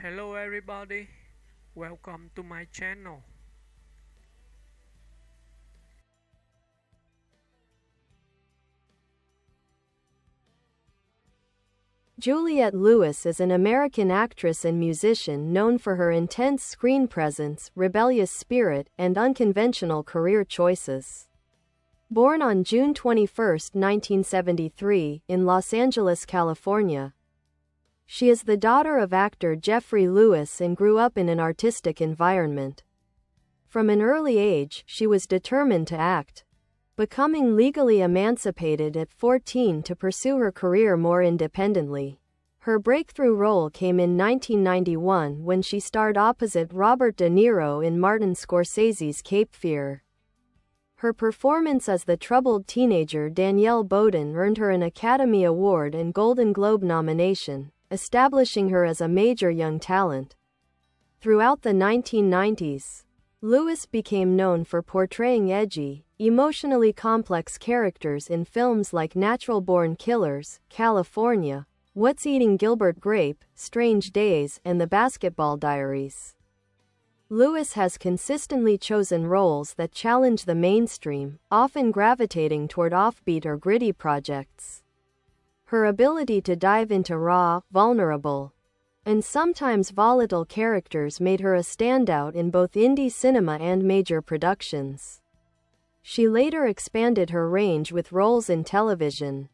Hello everybody, welcome to my channel. Juliette Lewis is an American actress and musician known for her intense screen presence, rebellious spirit, and unconventional career choices. Born on June 21, 1973, in Los Angeles, California, she is the daughter of actor Geoffrey Lewis and grew up in an artistic environment. From an early age, she was determined to act, becoming legally emancipated at 14 to pursue her career more independently. Her breakthrough role came in 1991 when she starred opposite Robert De Niro in Martin Scorsese's Cape Fear. Her performance as the troubled teenager Danielle Bowden earned her an Academy Award and Golden Globe nomination, establishing her as a major young talent. Throughout the 1990s, Lewis became known for portraying edgy, emotionally complex characters in films like Natural Born Killers, California, What's Eating Gilbert Grape, Strange Days, and The Basketball Diaries. Lewis has consistently chosen roles that challenge the mainstream, often gravitating toward offbeat or gritty projects. Her ability to dive into raw, vulnerable, and sometimes volatile characters made her a standout in both indie cinema and major productions. She later expanded her range with roles in television,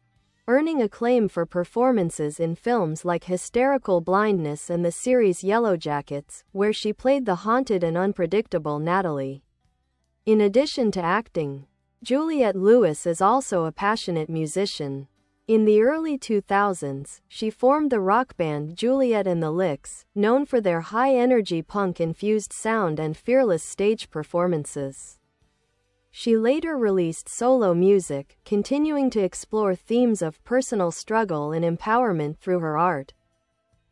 earning acclaim for performances in films like Hysterical Blindness and the series Yellowjackets, where she played the haunted and unpredictable Natalie. In addition to acting, Juliette Lewis is also a passionate musician. In the early 2000s, she formed the rock band Juliette and the Licks, known for their high-energy punk-infused sound and fearless stage performances. She later released solo music, continuing to explore themes of personal struggle and empowerment through her art.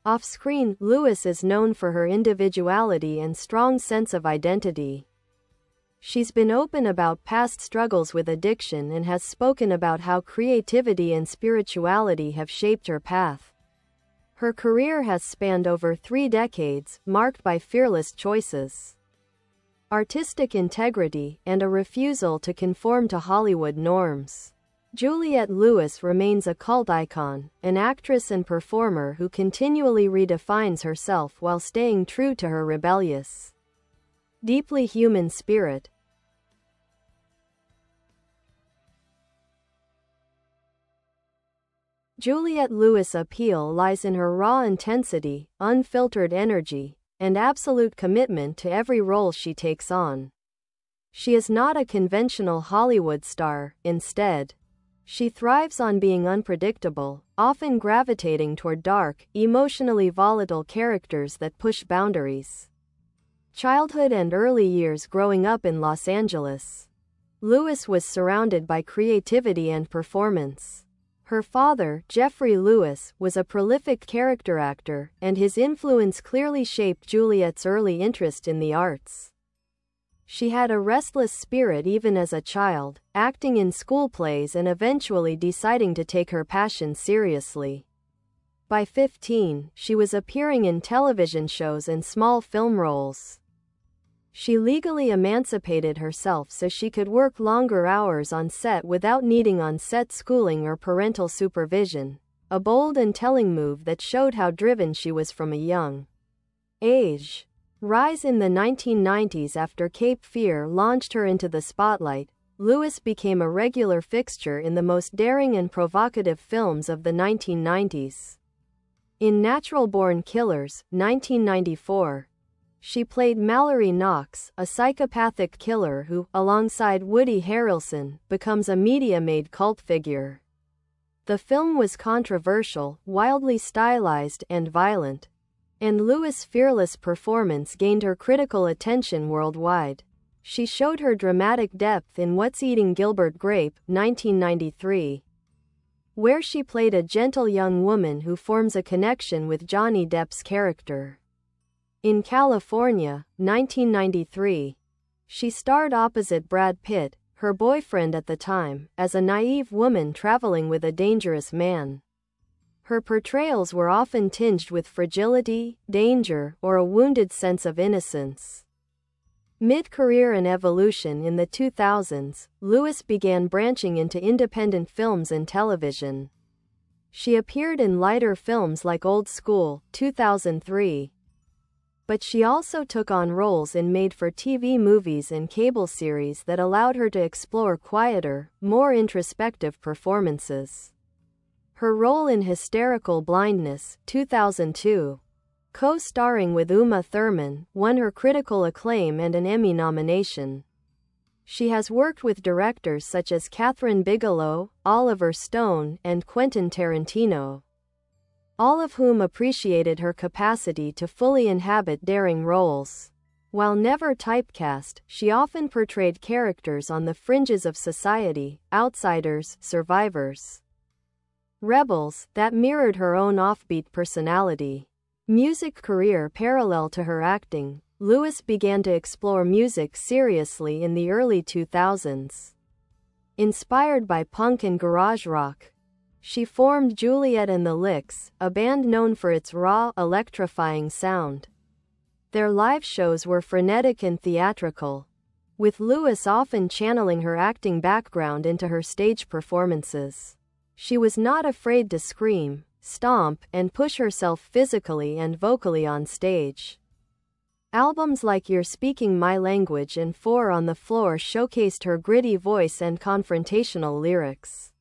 Off-screen, Lewis is known for her individuality and strong sense of identity. She's been open about past struggles with addiction and has spoken about how creativity and spirituality have shaped her path. Her career has spanned over 3 decades, marked by fearless choices, artistic integrity, and a refusal to conform to Hollywood norms. Juliette Lewis remains a cult icon, an actress and performer who continually redefines herself while staying true to her rebellious, deeply human spirit. Juliette Lewis' appeal lies in her raw intensity, unfiltered energy, and absolute commitment to every role she takes on. She is not a conventional Hollywood star, instead, she thrives on being unpredictable, often gravitating toward dark, emotionally volatile characters that push boundaries. Childhood and early years growing up in Los Angeles, Lewis was surrounded by creativity and performance. Her father, Geoffrey Lewis, was a prolific character actor, and his influence clearly shaped Juliette's early interest in the arts. She had a restless spirit even as a child, acting in school plays and eventually deciding to take her passion seriously. By 15, she was appearing in television shows and small film roles. She legally emancipated herself so she could work longer hours on set without needing on-set schooling or parental supervision, a bold and telling move that showed how driven she was from a young age. Rise in the 1990s. After Cape Fear launched her into the spotlight, Lewis became a regular fixture in the most daring and provocative films of the 1990s. In Natural Born Killers, 1994, she played Mallory Knox, a psychopathic killer who, alongside Woody Harrelson, becomes a media-made cult figure. The film was controversial, wildly stylized, and violent, and Lewis' fearless performance gained her critical attention worldwide. She showed her dramatic depth in What's Eating Gilbert Grape, 1993, where she played a gentle young woman who forms a connection with Johnny Depp's character. In California, 1993, she starred opposite Brad Pitt, her boyfriend at the time, as a naive woman traveling with a dangerous man. Her portrayals were often tinged with fragility, danger, or a wounded sense of innocence. Mid-career and evolution in the 2000s, Lewis began branching into independent films and television. She appeared in lighter films like Old School, 2003. But she also took on roles in made-for-TV movies and cable series that allowed her to explore quieter, more introspective performances. Her role in Hysterical Blindness, 2002, co-starring with Uma Thurman, won her critical acclaim and an Emmy nomination. She has worked with directors such as Catherine Bigelow, Oliver Stone, and Quentin Tarantino, all of whom appreciated her capacity to fully inhabit daring roles. While never typecast, she often portrayed characters on the fringes of society, outsiders, survivors, rebels, that mirrored her own offbeat personality. Music career parallel to her acting, Lewis began to explore music seriously in the early 2000s. Inspired by punk and garage rock, she formed Juliette and the Licks, a band known for its raw, electrifying sound. Their live shows were frenetic and theatrical, with Lewis often channeling her acting background into her stage performances. She was not afraid to scream, stomp, and push herself physically and vocally on stage. Albums like You're Speaking My Language and Four on the Floor showcased her gritty voice and confrontational lyrics.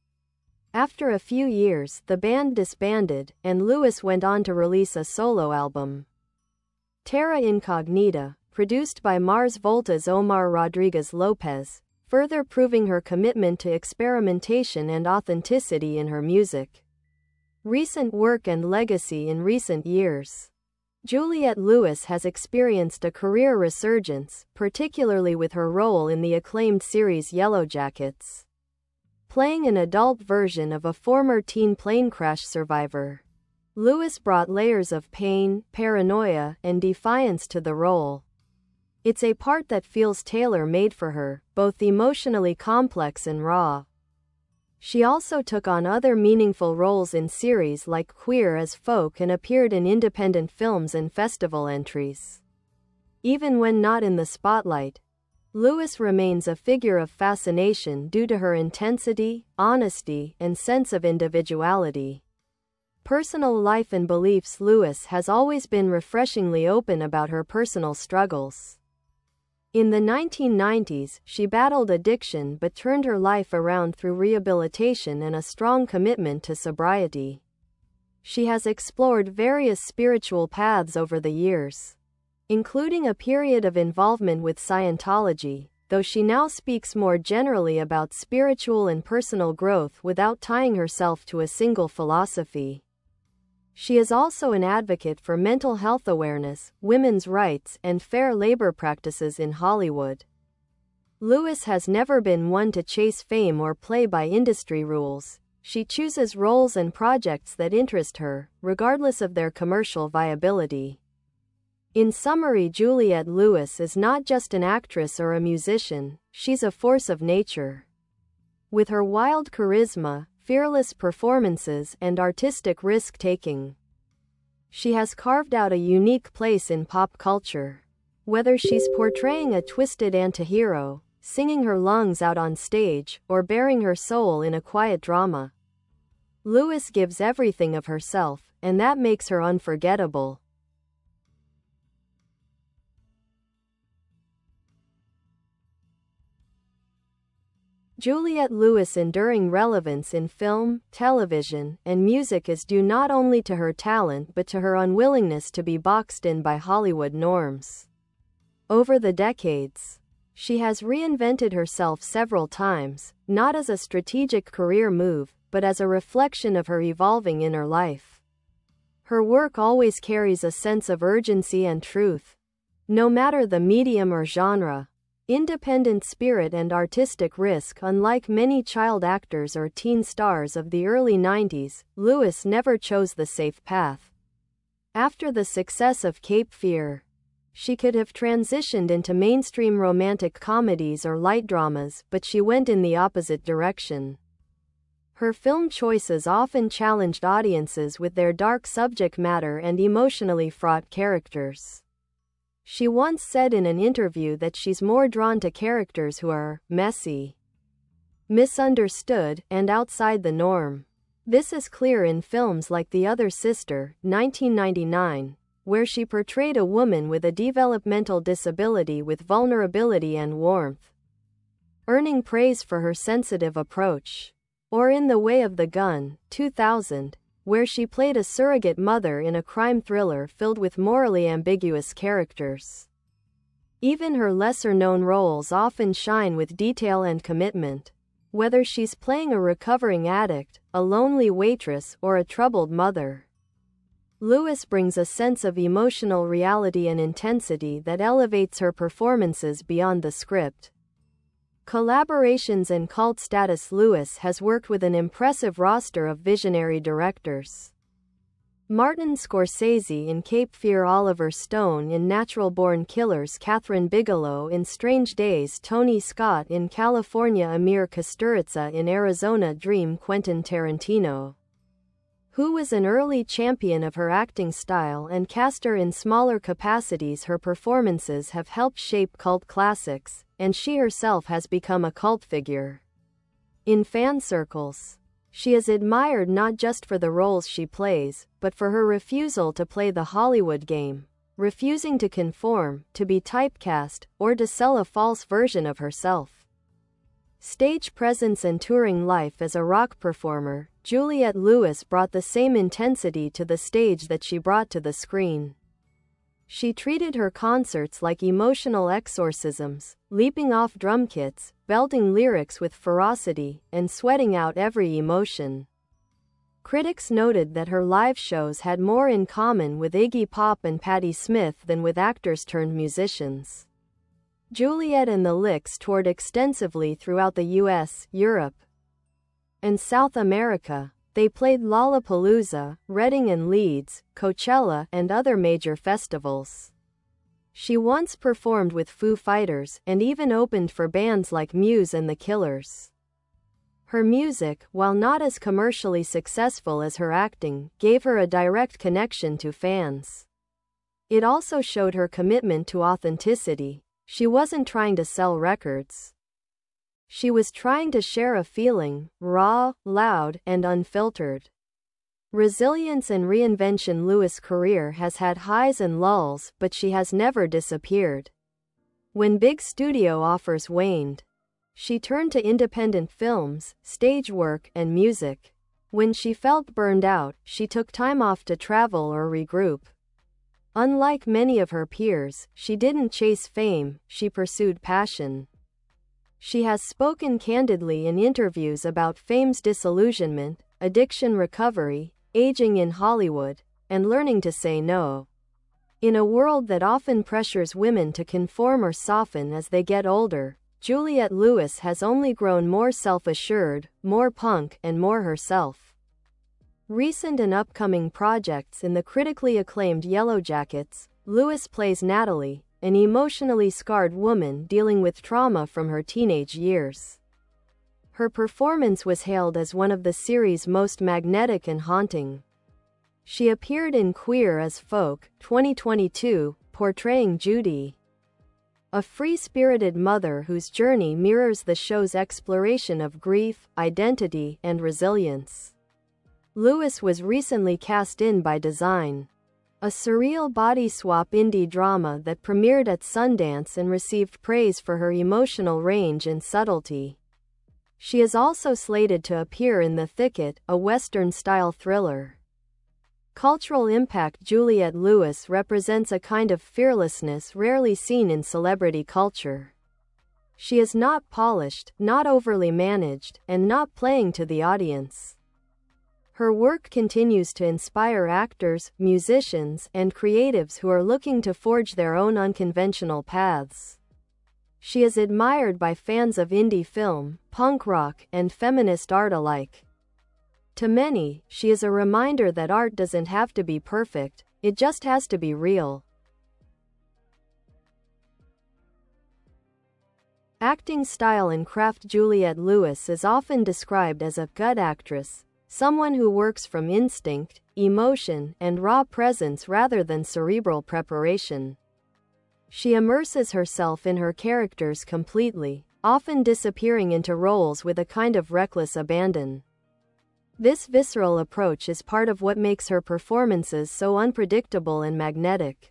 After a few years, the band disbanded, and Lewis went on to release a solo album, Terra Incognita, produced by Mars Volta's Omar Rodriguez Lopez, further proving her commitment to experimentation and authenticity in her music. Recent work and legacy. In recent years, Juliette Lewis has experienced a career resurgence, particularly with her role in the acclaimed series Yellowjackets, playing an adult version of a former teen plane crash survivor. Lewis brought layers of pain, paranoia, and defiance to the role. It's a part that feels tailor-made for her, both emotionally complex and raw. She also took on other meaningful roles in series like Queer as Folk and appeared in independent films and festival entries. Even when not in the spotlight, Lewis remains a figure of fascination due to her intensity, honesty, and sense of individuality. Personal life and beliefs. Lewis has always been refreshingly open about her personal struggles. In the 1990s, she battled addiction but turned her life around through rehabilitation and a strong commitment to sobriety. She has explored various spiritual paths over the years, including a period of involvement with Scientology, though she now speaks more generally about spiritual and personal growth without tying herself to a single philosophy. She is also an advocate for mental health awareness, women's rights, and fair labor practices in Hollywood. Lewis has never been one to chase fame or play by industry rules. She chooses roles and projects that interest her, regardless of their commercial viability. In summary, Juliette Lewis is not just an actress or a musician, she's a force of nature. With her wild charisma, fearless performances, and artistic risk-taking, she has carved out a unique place in pop culture. Whether she's portraying a twisted antihero, singing her lungs out on stage, or bearing her soul in a quiet drama, Lewis gives everything of herself, and that makes her unforgettable. Juliette Lewis' enduring relevance in film, television, and music is due not only to her talent but to her unwillingness to be boxed in by Hollywood norms. Over the decades, she has reinvented herself several times, not as a strategic career move, but as a reflection of her evolving inner life. Her work always carries a sense of urgency and truth. No matter the medium or genre, independent spirit and artistic risk. Unlike many child actors or teen stars of the early 90s, Lewis never chose the safe path. After the success of Cape Fear, she could have transitioned into mainstream romantic comedies or light dramas, but she went in the opposite direction. Her film choices often challenged audiences with their dark subject matter and emotionally fraught characters. She once said in an interview that she's more drawn to characters who are messy, misunderstood, and outside the norm. This is clear in films like The Other Sister, 1999, where she portrayed a woman with a developmental disability with vulnerability and warmth, earning praise for her sensitive approach. Or In the Way of the Gun, 2000, where she played a surrogate mother in a crime thriller filled with morally ambiguous characters. Even her lesser-known roles often shine with detail and commitment. Whether she's playing a recovering addict, a lonely waitress, or a troubled mother, Lewis brings a sense of emotional reality and intensity that elevates her performances beyond the script. Collaborations and cult status. Lewis has worked with an impressive roster of visionary directors. Martin Scorsese in Cape Fear, Oliver Stone in Natural Born Killers, Catherine Bigelow in Strange Days, Tony Scott in California, Amir Kusturica in Arizona Dream, Quentin Tarantino, who was an early champion of her acting style and cast her in smaller capacities. Her performances have helped shape cult classics, and she herself has become a cult figure in fan circles. She is admired not just for the roles she plays, but for her refusal to play the Hollywood game, refusing to conform, to be typecast, or to sell a false version of herself. Stage presence and touring life. As a rock performer, Juliette Lewis brought the same intensity to the stage that she brought to the screen. She treated her concerts like emotional exorcisms, leaping off drum kits, belting lyrics with ferocity, and sweating out every emotion. Critics noted that her live shows had more in common with Iggy Pop and Patti Smith than with actors-turned-musicians. Juliette and the Licks toured extensively throughout the US, Europe, and South America. They played Lollapalooza, Reading and Leeds, Coachella, and other major festivals. She once performed with Foo Fighters, and even opened for bands like Muse and The Killers. Her music, while not as commercially successful as her acting, gave her a direct connection to fans. It also showed her commitment to authenticity. She wasn't trying to sell records. She was trying to share a feeling, raw, loud, and unfiltered. Resilience and reinvention. Lewis' career has had highs and lulls, but she has never disappeared. When big studio offers waned, she turned to independent films, stage work, and music. When she felt burned out, she took time off to travel or regroup. Unlike many of her peers, she didn't chase fame, she pursued passion. She has spoken candidly in interviews about fame's disillusionment, addiction recovery, aging in Hollywood, and learning to say no. In a world that often pressures women to conform or soften as they get older, Juliette Lewis has only grown more self-assured, more punk, and more herself. Recent and upcoming projects. In the critically acclaimed Yellowjackets, Lewis plays Natalie, an emotionally scarred woman dealing with trauma from her teenage years. Her performance was hailed as one of the series' most magnetic and haunting. She appeared in Queer as Folk, 2022, portraying Judy, a free-spirited mother whose journey mirrors the show's exploration of grief, identity, and resilience. Lewis was recently cast in By Design, a surreal body swap indie drama that premiered at Sundance and received praise for her emotional range and subtlety. She is also slated to appear in The Thicket, a Western-style thriller. Cultural impact. Juliette Lewis represents a kind of fearlessness rarely seen in celebrity culture. She is not polished, not overly managed, and not playing to the audience. Her work continues to inspire actors, musicians, and creatives who are looking to forge their own unconventional paths. She is admired by fans of indie film, punk rock, and feminist art alike. To many, she is a reminder that art doesn't have to be perfect, it just has to be real. Acting style and craft. Juliette Lewis is often described as a gut actress, someone who works from instinct, emotion, and raw presence rather than cerebral preparation. She immerses herself in her characters completely, often disappearing into roles with a kind of reckless abandon. This visceral approach is part of what makes her performances so unpredictable and magnetic.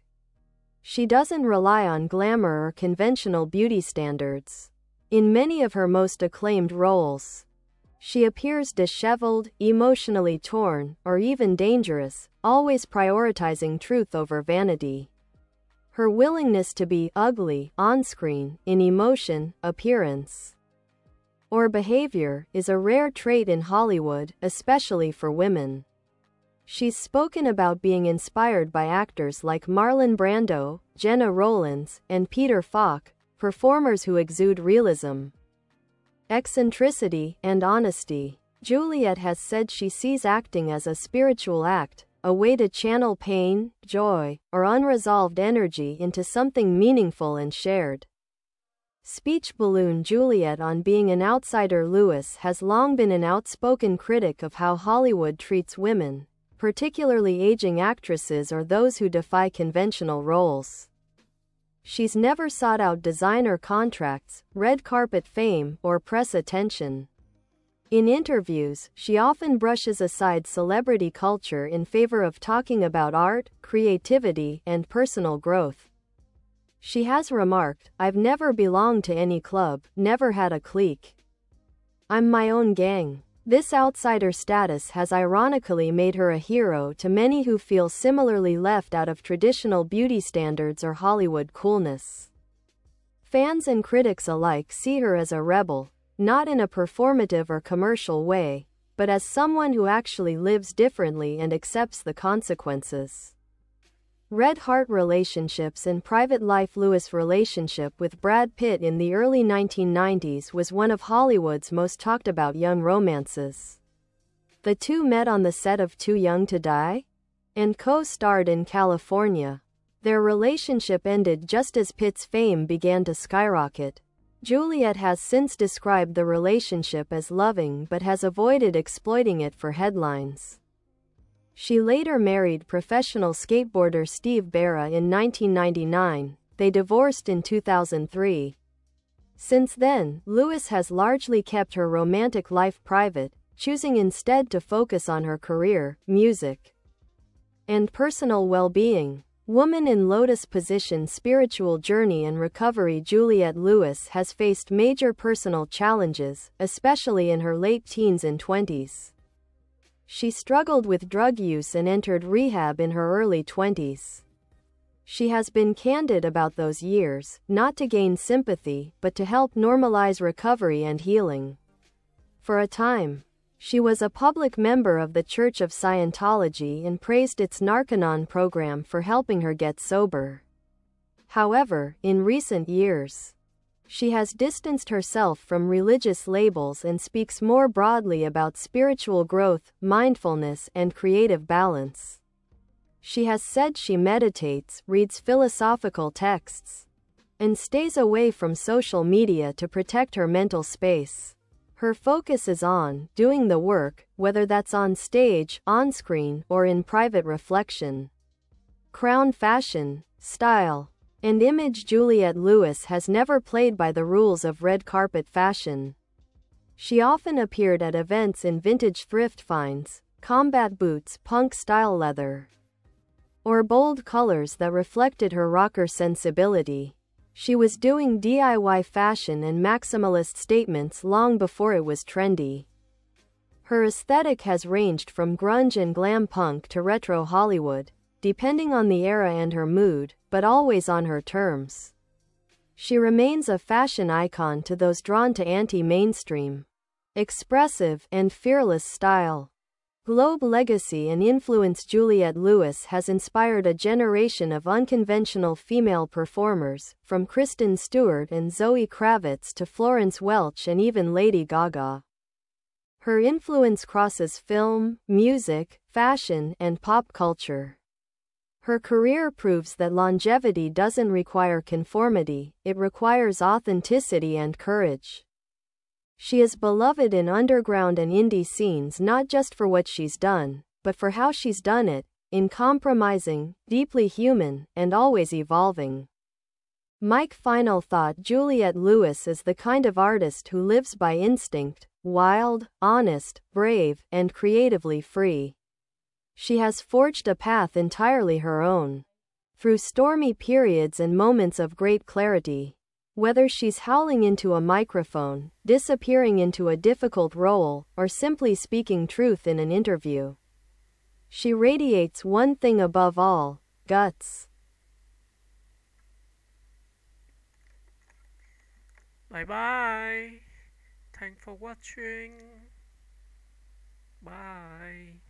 She doesn't rely on glamour or conventional beauty standards. In many of her most acclaimed roles, she appears disheveled, emotionally torn, or even dangerous, always prioritizing truth over vanity. Her willingness to be ugly on-screen, in emotion, appearance, or behavior, is a rare trait in Hollywood, especially for women. She's spoken about being inspired by actors like Marlon Brando, Jenna Rollins, and Peter Falk, performers who exude realism, eccentricity, and honesty. Juliette has said she sees acting as a spiritual act, a way to channel pain, joy, or unresolved energy into something meaningful and shared. Speech balloon. Juliette on being an outsider. Lewis has long been an outspoken critic of how Hollywood treats women, particularly aging actresses or those who defy conventional roles. She's never sought out designer contracts, red carpet fame, or press attention. In interviews, she often brushes aside celebrity culture in favor of talking about art, creativity, and personal growth. She has remarked, "I've never belonged to any club, never had a clique. I'm my own gang." This outsider status has ironically made her a hero to many who feel similarly left out of traditional beauty standards or Hollywood coolness. Fans and critics alike see her as a rebel, not in a performative or commercial way, but as someone who actually lives differently and accepts the consequences. Red heart relationships and private life. Lewis' relationship with Brad Pitt in the early 1990s was one of Hollywood's most talked about young romances. The two met on the set of Too Young to Die and co-starred in California. Their relationship ended just as Pitt's fame began to skyrocket. Juliette has since described the relationship as loving but has avoided exploiting it for headlines. She later married professional skateboarder Steve Barra in 1999. They divorced in 2003. Since then, Lewis has largely kept her romantic life private, choosing instead to focus on her career, music, and personal well-being. Woman in lotus position. Spiritual journey and recovery. Juliette Lewis has faced major personal challenges, especially in her late teens and 20s. She struggled with drug use and entered rehab in her early 20s. She has been candid about those years, not to gain sympathy, but to help normalize recovery and healing. For a time, she was a public member of the Church of Scientology and praised its Narconon program for helping her get sober. However, in recent years, she has distanced herself from religious labels and speaks more broadly about spiritual growth, mindfulness, and creative balance. She has said she meditates, reads philosophical texts, and stays away from social media to protect her mental space. Her focus is on doing the work, whether that's on stage, on screen, or in private reflection. Crown. Fashion, style, and image. Juliette Lewis has never played by the rules of red carpet fashion. She often appeared at events in vintage thrift finds, combat boots, punk-style leather, or bold colors that reflected her rocker sensibility. She was doing DIY fashion and maximalist statements long before it was trendy. Her aesthetic has ranged from grunge and glam punk to retro Hollywood, depending on the era and her mood, but always on her terms. She remains a fashion icon to those drawn to anti-mainstream, expressive, and fearless style. Globe legacy and influence. Juliette Lewis has inspired a generation of unconventional female performers, from Kristen Stewart and Zoe Kravitz to Florence Welch and even Lady Gaga. Her influence crosses film, music, fashion, and pop culture. Her career proves that longevity doesn't require conformity, it requires authenticity and courage. She is beloved in underground and indie scenes not just for what she's done, but for how she's done it, uncompromising, deeply human, and always evolving. Mike final thought: Juliette Lewis is the kind of artist who lives by instinct, wild, honest, brave, and creatively free. She has forged a path entirely her own. Through stormy periods and moments of great clarity. Whether she's howling into a microphone, disappearing into a difficult role, or simply speaking truth in an interview, she radiates one thing above all: guts. Bye bye. Thanks for watching. Bye.